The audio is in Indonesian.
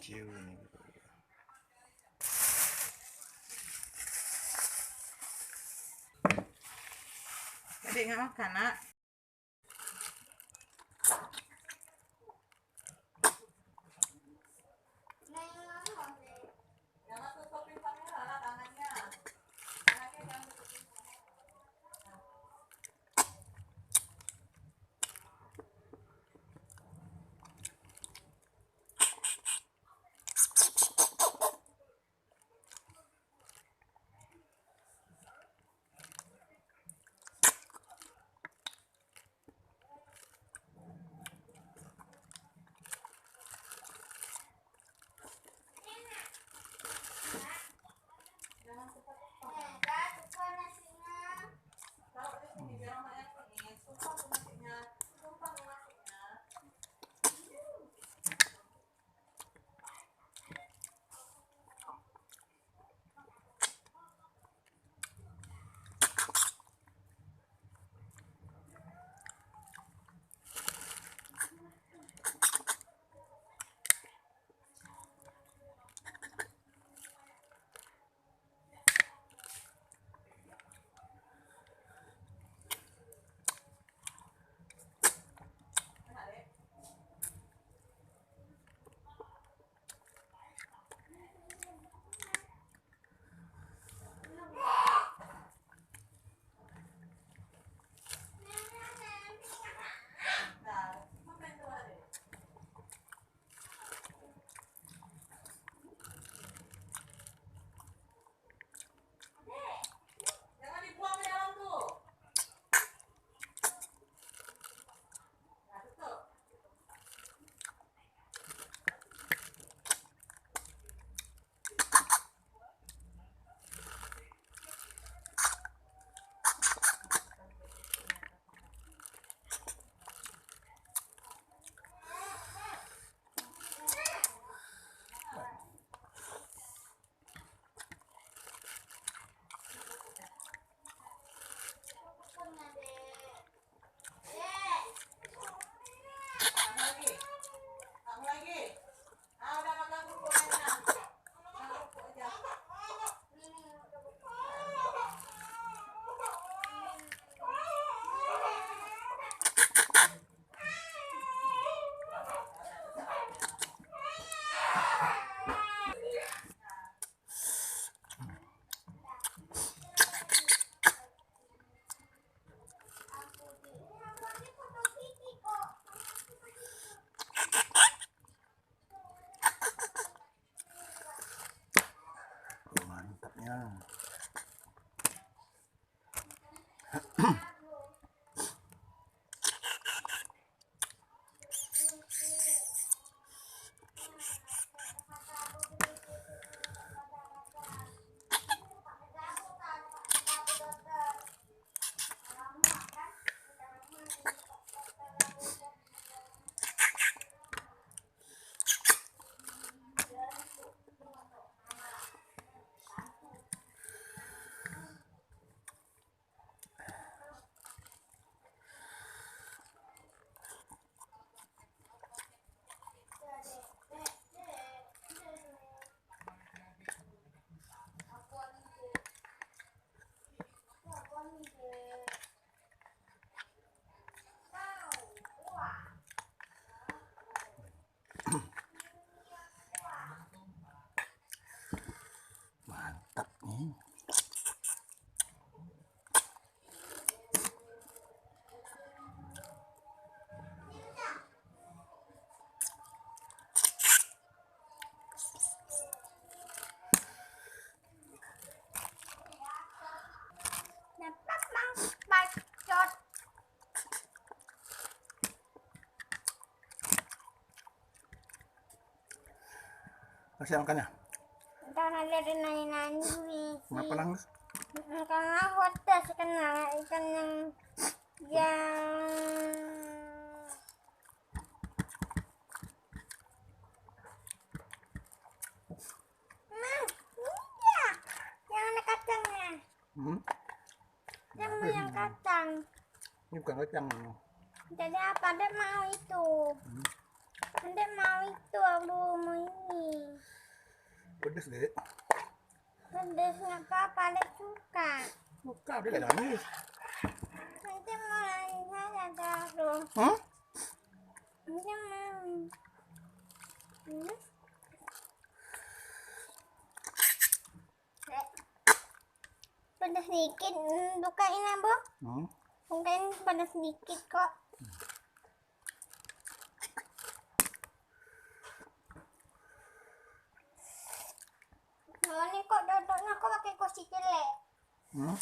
hijau ini. Adik nggak makan, nak? Jangan tutupin kamera lah tangannya. Tangannya jangan tutupin. Mantapnya. Mantap nih. Kasih makannya. Karena dia ada nanya-nanya Kenapa nangis? karena hotes kena ikan yang iya yang ada kacangnya. Yang kacang. Ini bukan kacang. Jadi apa dia mau itu? Nanti mau itu aku mau ini. Pedes deh. Pedas nggak apa-apa, ada suka. Buka udah gak nangis. Nanti mau nangis saja terus. Hmm? Nanti mau. Hmm? Pedas sedikit, bukain Abo. Hmm? Bukain pedas sedikit kok. Oh, ini kok dodoknya kok pakai kursi jelek. Hmm?